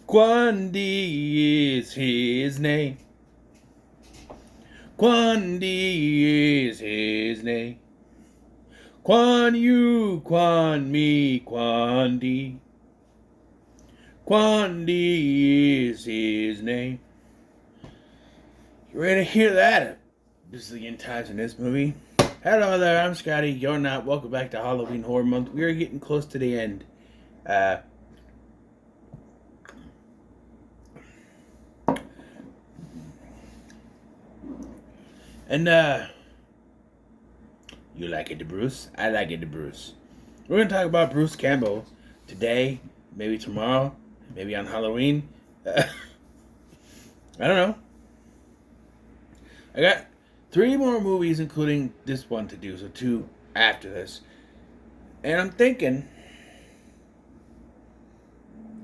Quan Di is his name. Quan Di is his name. Quan Yu, Quan Mi, Quan Di. Quan Di is his name. You ready to hear that? Bazillion times in this movie. Hello there, I'm Scotty. You're not. Welcome back to Halloween Horror Month. We are getting close to the end. You like it, Bruce? I like it, Bruce. We're going to talk about Bruce Campbell today, maybe tomorrow, maybe on Halloween. I don't know. I got 3 more movies, including this one to do, so 2 after this. And I'm thinking,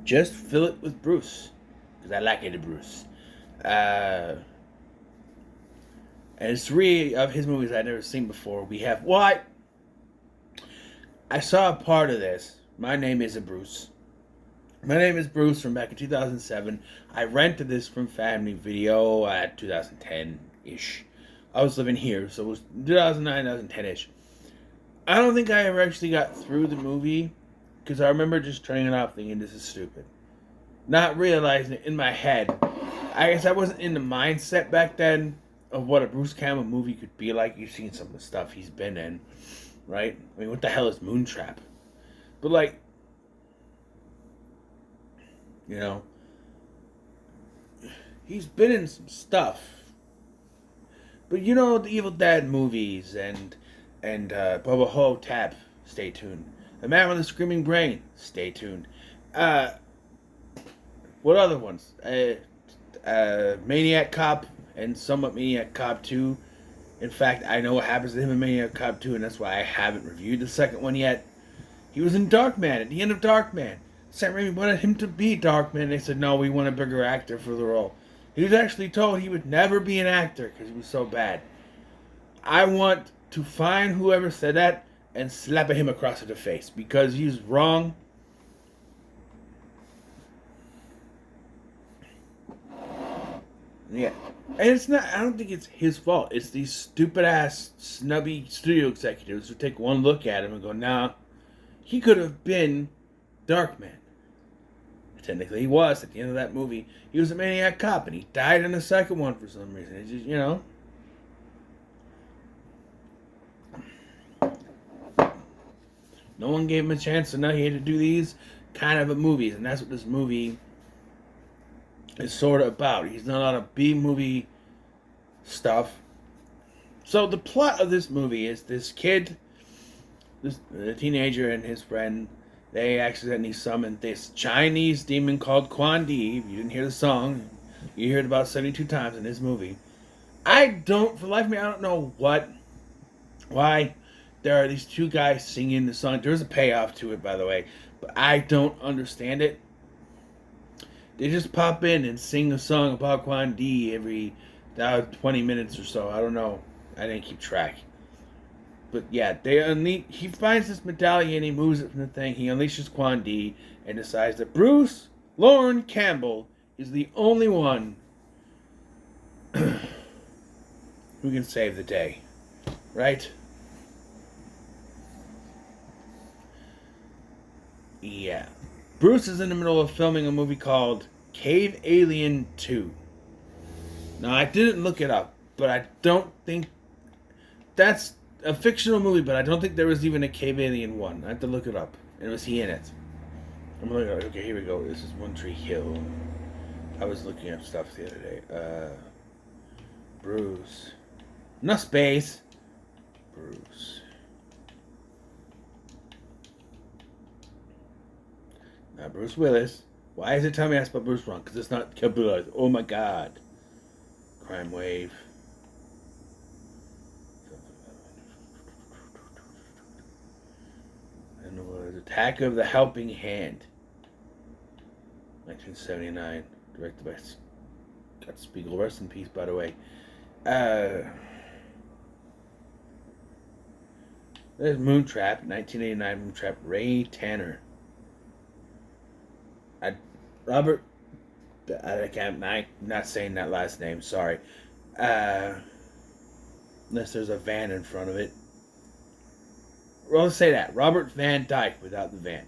just fill it with Bruce, because I like it, Bruce. And it's 3 of his movies I'd never seen before. We have what? I saw a part of this. My name is Bruce. My name is Bruce from back in 2007. I rented this from Family Video at 2010-ish. I was living here, so it was 2009, 2010-ish. I don't think I ever actually got through the movie, because I remember just turning it off thinking this is stupid. Not realizing it in my head. I guess I wasn't in the mindset back then of what a Bruce Campbell movie could be like. You've seen some of the stuff he's been in, right? I mean, what the hell is Moontrap? But like, you know, he's been in some stuff. But you know, the Evil Dead movies and Bubba Ho-Tep, stay tuned. The Man with the Screaming Brain, stay tuned. What other ones? Maniac Cop and somewhat Maniac Cop 2. In fact, I know what happens to him in Maniac Cop 2, and that's why I haven't reviewed the second one yet. He was in Darkman, at the end of Darkman. Sam Raimi wanted him to be Darkman. They said, no, we want a bigger actor for the role. He was actually told he would never be an actor because he was so bad. I want to find whoever said that and slap him across the face because he's wrong. Yeah. And it's not, I don't think it's his fault. It's these stupid ass, snubby studio executives who take one look at him and go, nah, he could have been Darkman. Technically, he was at the end of that movie. He was a Maniac Cop, and he died in the second one for some reason. It's just, you know. No one gave him a chance to know he had to do these kind of movies, and that's what this movie is sort of about. He's done a lot of B-movie stuff. So the plot of this movie is this kid, the teenager and his friend, they accidentally summoned this Chinese demon called Quan Di. If you didn't hear the song, you hear it about 72 times in this movie. For the life of me, I don't know why there are these 2 guys singing the song. There's a payoff to it, by the way, but I don't understand it. They just pop in and sing a song about Quan Di every 20 minutes or so. I don't know. I didn't keep track. But yeah, he finds this medallion, he moves it from the thing, he unleashes Quan Di, and decides that Bruce Lorne Campbell is the only one who can save the day. Right? Yeah. Bruce is in the middle of filming a movie called Cave Alien 2. Now, I didn't look it up, but I don't think that's a fictional movie, but I don't think there was even a Cave Alien 1. I have to look it up. And was he in it? I'm like, okay, here we go. This is One Tree Hill. I was looking up stuff the other day. Bruce. No space. Bruce. Not Bruce Willis. Why is it telling me I spelled Bruce wrong? Because it's not capitalized. Oh my god. Crime Wave. And it was Attack of the Helping Hand. 1979. Directed by Scott Spiegel. Rest in peace, by the way. There's Moontrap. 1989 Moontrap. Ray Tanner. Robert I'm not saying that last name. Sorry. Unless there's a van in front of it. Well, let's say that. Robert Van Dyke without the van.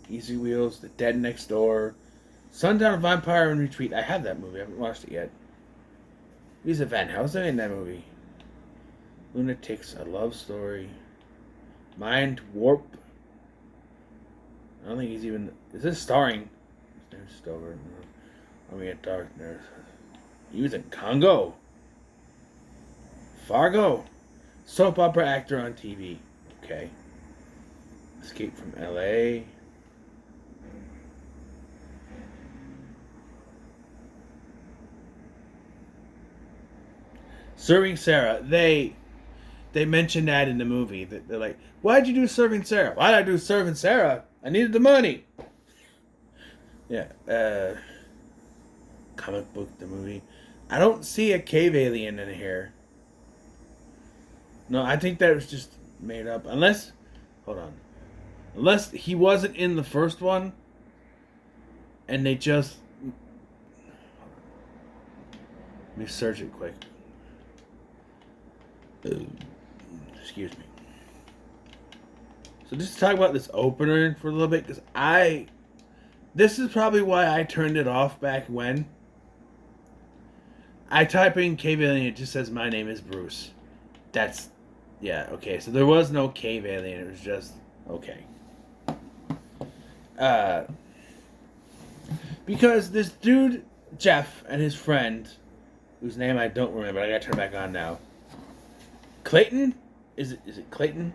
Easy Wheels, The Dead Next Door, Sundown Vampire in Retreat. I have that movie. I haven't watched it yet. He's a Van Helsing in that movie. Lunatics, A Love Story. Mind Warp. I don't think he's even... Is this starring... Stover. Army of Darkness. He was in Congo. Fargo. Soap opera actor on TV. Okay. Escape from L.A. Serving Sarah. They mentioned that in the movie. That they're like, why'd you do Serving Sarah? Why'd I do Serving Sarah? I needed the money. Yeah. Comic book, the movie. I don't see a cave alien in here. No, I think that was just made up. Unless, hold on. Unless he wasn't in the first one, and they just... Let me search it quick. Excuse me. So just to talk about this opener for a little bit, because this is probably why I turned it off back when. I type in cave alien, it just says my name is Bruce. That's, yeah, okay. So there was no cave alien, it was just, okay. Because this dude, Jeff, and his friend, whose name I don't remember, I gotta turn back on now. Clayton? Is it Clayton?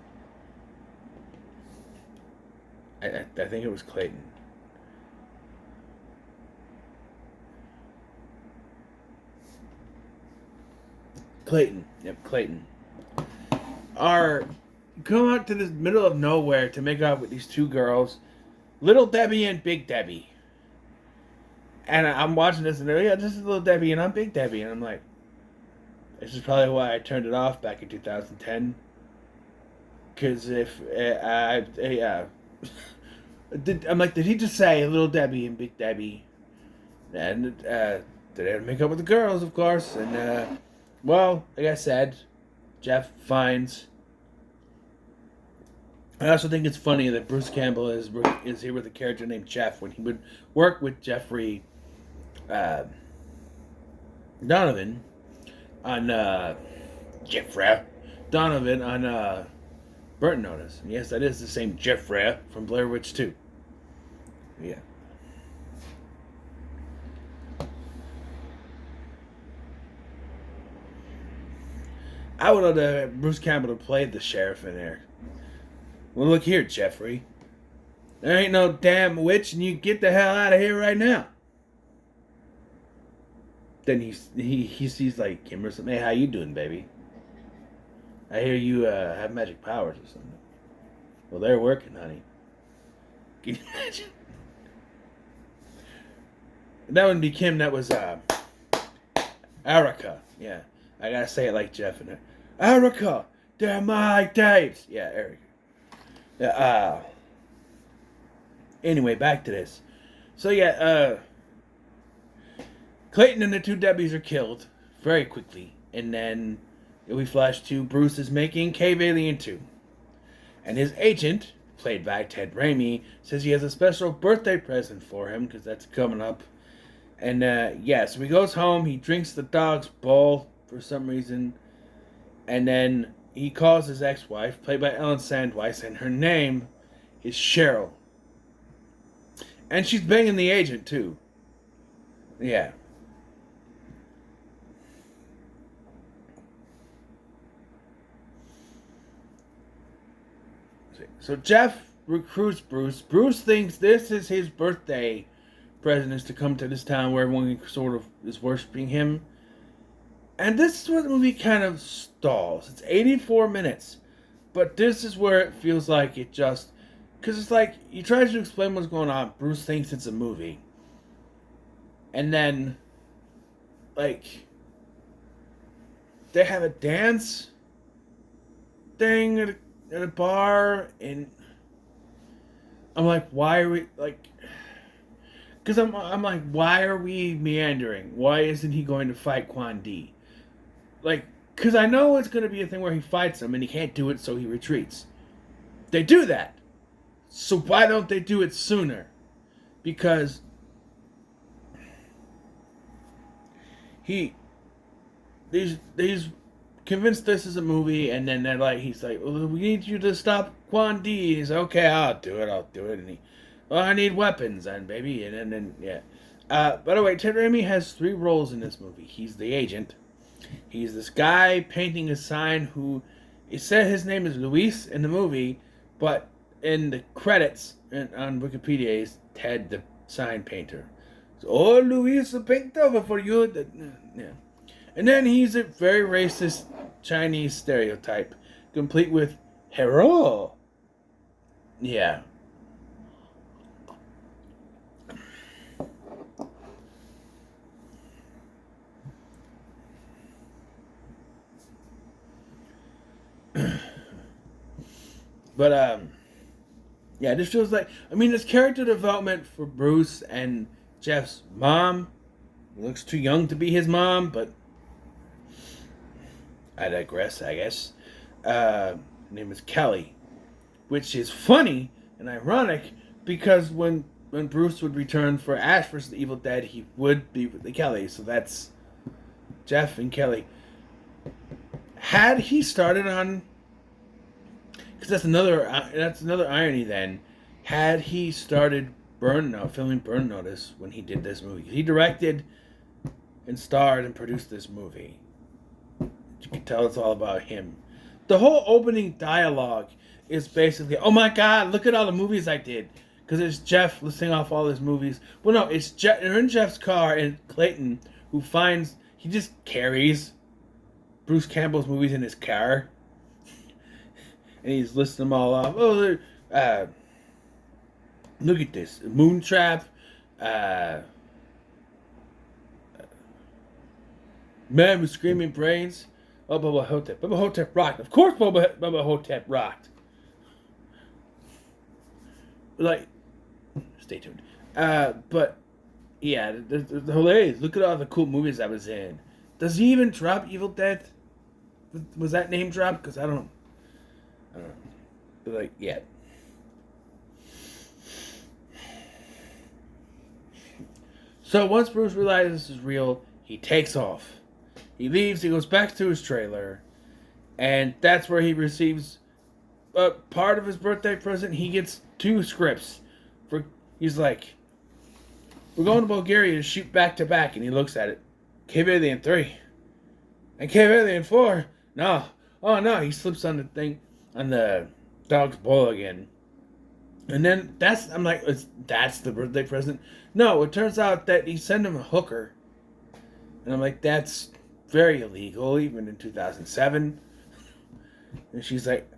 I think it was Clayton. Clayton. Yep, Clayton. Are come out to this middle of nowhere to make out with these two girls, Little Debbie and Big Debbie. And I'm watching this and they're, yeah, this is Little Debbie and I'm Big Debbie. And I'm like, this is probably why I turned it off back in 2010. Because if I'm like, did he just say Little Debbie and Big Debbie? And they make up with the girls, of course. And, well, like I said, Jeff finds. I also think it's funny that Bruce Campbell is here with a character named Jeff when he would work with Jeffrey Donovan on Jeffrey Donovan on Burton Notice. And yes, that is the same Jeffrey from Blair Witch 2. Yeah. I would have Bruce Campbell played the sheriff in there. Well, look here, Jeffrey. There ain't no damn witch, and you get the hell out of here right now. Then he sees like him or something. Hey, how you doing, baby? I hear you have magic powers or something. Well, they're working, honey. Can you imagine? That wouldn't be Kim. That was Erica. Yeah, I gotta say it like Jeff in there. Erica, they're my dates. Yeah, Erica. Anyway, back to this. So yeah, Clayton and the two Debbies are killed very quickly, and then we flash to Bruce is making Cave Alien 2, and his agent, played by Ted Raimi, says he has a special birthday present for him because that's coming up. And yeah, so he goes home. He drinks the dog's bowl for some reason, and then he calls his ex-wife, played by Ellen Sandweiss, and her name is Cheryl. And she's banging the agent, too. Yeah. So Jeff recruits Bruce. Bruce thinks this is his birthday present, is to come to this town where everyone sort of is worshiping him. And this is where the movie kind of stalls. It's 84 minutes. But this is where it feels like it just... Because it's like, you try to explain what's going on. Bruce thinks it's a movie. And then, like, they have a dance thing at a bar. And I'm like, why are we, like... Because I'm like, why are we meandering? Why isn't he going to fight Quan Di? Like, because I know it's going to be a thing where he fights him and he can't do it, so he retreats. They do that. So why don't they do it sooner? Because he he's convinced this is a movie, and then they're like, he's like, well, we need you to stop Quan Di. He's like, okay, I'll do it. And he, well, I need weapons, and baby, and then yeah. By the way, Ted Raimi has 3 roles in this movie. He's the agent. He's this guy painting a sign who, it said his name is Luis in the movie, but in the credits on Wikipedia is Ted the sign painter. So, oh, Luis, the painter for you. Yeah. And then he's a very racist Chinese stereotype, complete with hero. Yeah. But yeah, this feels like, I mean, this character development for Bruce and Jeff's mom looks too young to be his mom, but I digress, I guess. Her name is Kelly, which is funny and ironic because when Bruce would return for Ash vs. the Evil Dead, he would be with the Kelly. So that's Jeff and Kelly. Had he started on, because that's another irony. Then, had he started filming Burn Notice when he did this movie, he directed and starred and produced this movie. You can tell it's all about him. The whole opening dialogue is basically, oh my god, look at all the movies I did. Because it's Jeff listing off all his movies. Well, no, they're in Jeff's car, and Clayton, he just carries Bruce Campbell's movies in his car. And he's listing them all off. Oh, look at this. Moontrap, Man with Screaming Brains. Oh, Bubba Hotep. Bubba Hotep rocked. Of course Bubba Hotep rocked. Like, stay tuned. But, yeah, the hilarious. Look at all the cool movies I was in. Does he even drop Evil Dead? Was that name dropped? Because I don't know. But, like, yeah. So, once Bruce realizes this is real, he takes off. He leaves, he goes back to his trailer, and that's where he receives part of his birthday present. He gets 2 scripts. He's like, we're going to Bulgaria to shoot back to back, and he looks at it. Cave Alien 3. And Cave Alien 4. No. Oh no, he slips on the thing, on the dog's bowl again. And then I'm like, that's the birthday present? No, it turns out that he sent him a hooker. And I'm like, that's very illegal, even in 2007. And she's like,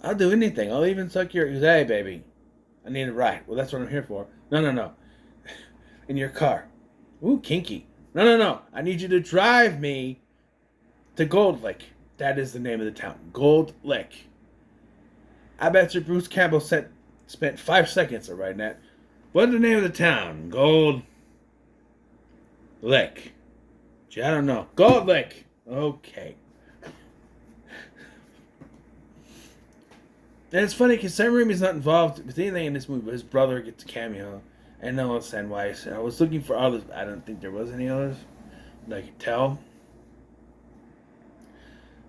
I'll do anything. I'll even suck your... Hey, baby, I need a ride. Well, that's what I'm here for. No. In your car. Ooh, kinky. No. I need you to drive me to Gold Lick. That is the name of the town. Gold Lick. I bet you Bruce Campbell spent 5 seconds of writing that. What's the name of the town? Gold Lick. Gee, I don't know. Gold Lick. Okay. And it's funny because Sam Raimi's not involved with anything in this movie, but his brother gets a cameo. And Noah Sandweiss. I was looking for others. I don't think there was any others that I could tell.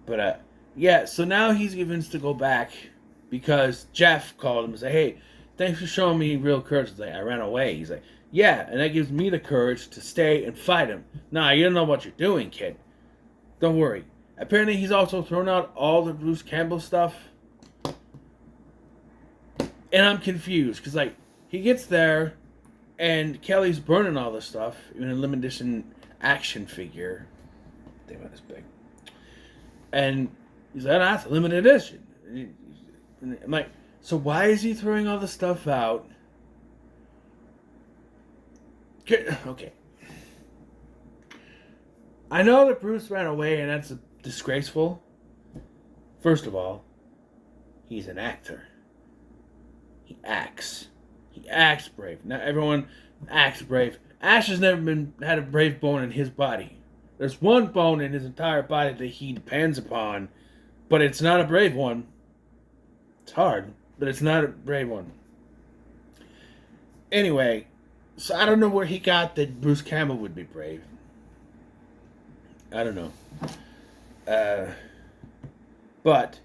But, yeah, so now he's convinced to go back because Jeff called him and said, hey, thanks for showing me real courage. He's like, I ran away. He's like, yeah, and that gives me the courage to stay and fight him. Nah, you don't know what you're doing, kid. Don't worry. Apparently he's also thrown out all the Bruce Campbell stuff. And I'm confused, because, like, he gets there, and Kelly's burning all this stuff, even a limited edition action figure. Think about this big. And he's like, that's a limited edition. And I'm like, so why is he throwing all the stuff out? Okay. I know that Bruce ran away, and that's disgraceful. First of all, he's an actor. He acts. He acts brave. Not everyone acts brave. Ash has never had a brave bone in his body. There's one bone in his entire body that he depends upon, but it's not a brave one. It's hard, but it's not a brave one. Anyway, so I don't know where he got that Bruce Campbell would be brave. I don't know. But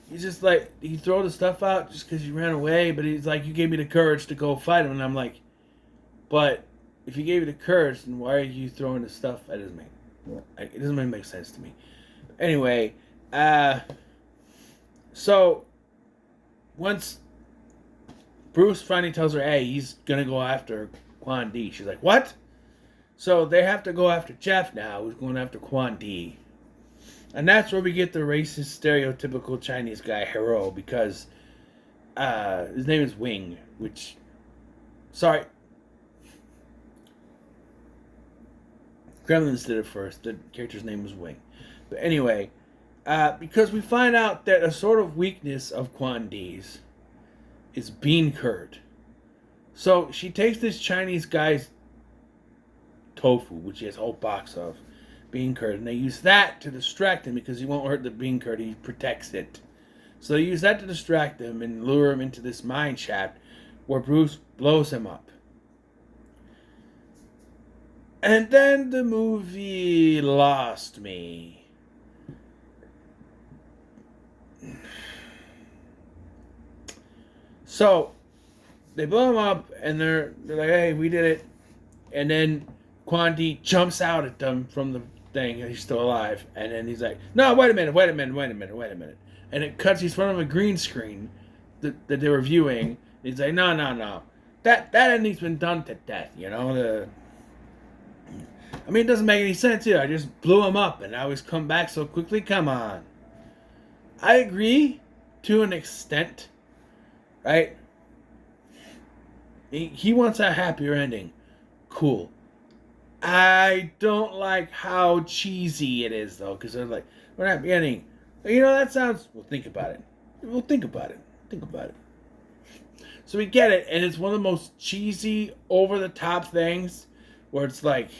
he's just like, he throw the stuff out just because you ran away, but he's like, you gave me the courage to go fight him. And I'm like, but if you gave me the courage, then why are you throwing the stuff? It doesn't really make sense to me. Anyway, so once Bruce finally tells her, hey, he's going to go after Quan Di, she's like, what? So they have to go after Jeff now, who's going after Quan Di. And that's where we get the racist, stereotypical Chinese guy, Hero, because his name is Wing, which... Sorry. Gremlins did it first. The character's name was Wing. But anyway, because we find out that a sort of weakness of Quan Di's is bean curd. So she takes this Chinese guy's tofu, which he has a whole box of, bean curd, and they use that to distract him because he won't hurt the bean curd, he protects it. So they use that to distract him and lure him into this mine shaft where Bruce blows him up. And then the movie lost me. So they blow him up and they're like, hey, we did it. And then Quan Di jumps out at them from the thing, and he's still alive. And then he's like, no, wait a minute. And it cuts, he's in front of a green screen that they were viewing. He's like, no. That ending's been done to death, you know? I mean, it doesn't make any sense either. I just blew him up, and now he's come back so quickly. Come on. I agree to an extent, right? He wants a happier ending. Cool. I don't like how cheesy it is, though, because they're like, we're not ending. You know, that sounds... Well, think about it. Think about it. So we get it, and it's one of the most cheesy, over-the-top things where it's like,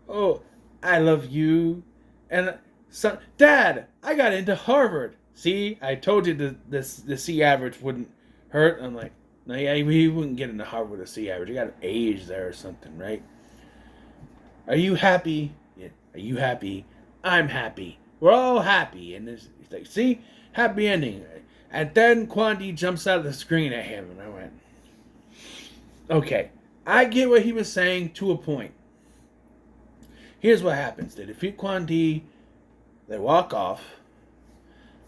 oh, I love you. And so, Dad, I got into Harvard. See, I told you the C average wouldn't hurt. I'm like, no, yeah, we wouldn't get into Harvard with a C average. You got an age there or something, right? Are you happy? Yeah. Are you happy? I'm happy. We're all happy. And it's like, see? Happy ending. And then Quan Di jumps out of the screen at him. And I went, okay. I get what he was saying to a point. Here's what happens. They defeat Quan Di. They walk off.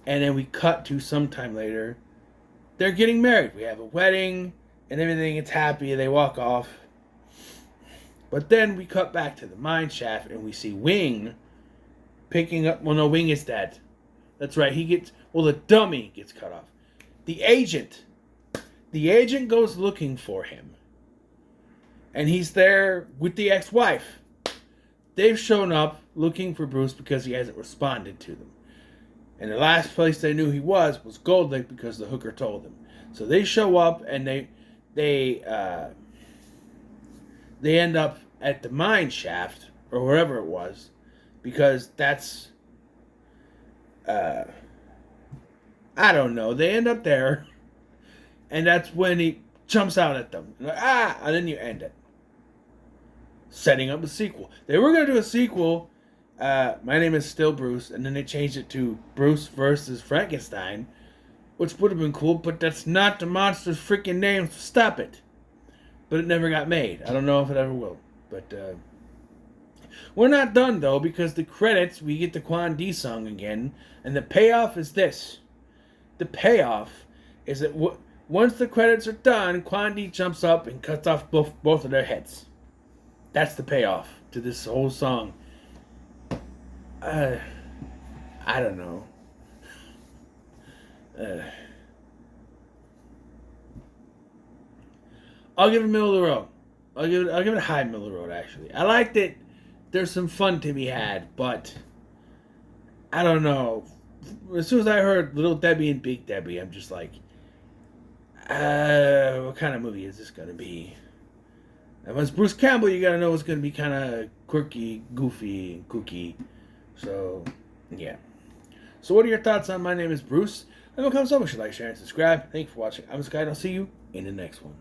And then we cut to sometime later. They're getting married. We have a wedding. And everything is happy. They walk off. But then we cut back to the mine shaft. And we see Wing picking up... Well, no, Wing is dead. That's right. The dummy gets cut off. The agent goes looking for him. And he's there with the ex-wife. They've shown up looking for Bruce because he hasn't responded to them. And the last place they knew he was Gold Lake because the hooker told them. So they show up and they end up at the mine shaft or wherever it was because that's I don't know. They end up there and that's when he jumps out at them. Like, and then you end it. Setting up a sequel. They were going to do a sequel. My name is still Bruce, and then they changed it to Bruce versus Frankenstein, which would have been cool, but that's not the monster's freaking name. So stop it. But it never got made. I don't know if it ever will. But we're not done, though, because the credits, we get the Quan Di song again, and the payoff is this. The payoff is that once the credits are done, Quan Di jumps up and cuts off both of their heads. That's the payoff to this whole song. I don't know. I'll give it middle of the road. I'll give it a high middle of the road, actually. I liked it. There's some fun to be had, but I don't know. As soon as I heard Little Debbie and Big Debbie, I'm just like, What kind of movie is this going to be? If it's Bruce Campbell, you got to know it's going to be kind of quirky, goofy, and kooky. So, yeah. So what are your thoughts on My Name is Bruce? Leave a comment, so much like, share, and subscribe. Thank you for watching. I'm Sky, and I'll see you in the next one.